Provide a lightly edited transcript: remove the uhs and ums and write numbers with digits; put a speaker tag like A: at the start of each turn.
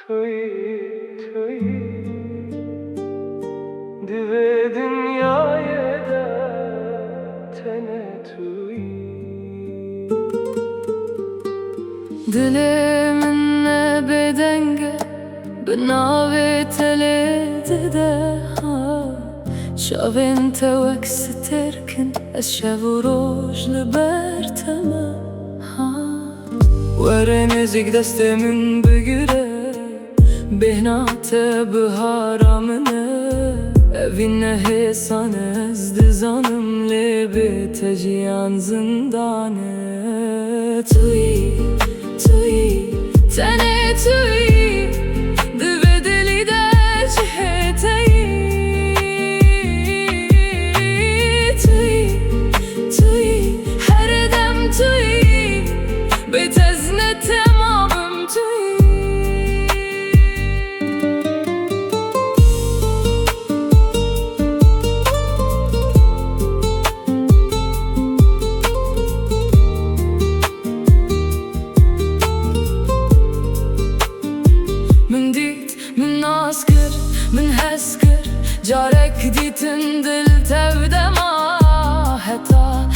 A: تویی دیو دنیای تنه تویی
B: Dilimle bedenge بناوي تليد دها شافين توك ستركن أشاف روج لبرتما ورنزك دست من بقرة بهنات بهارامنا Evinne hesanez dizanım lebe teciyan zindane Tui, tui, tene tui Divedeli de ciheteyi Tui, tui, her dem tui Betezne temamım tui من أسكر من هسكر جارك ديتن دل تودما هتا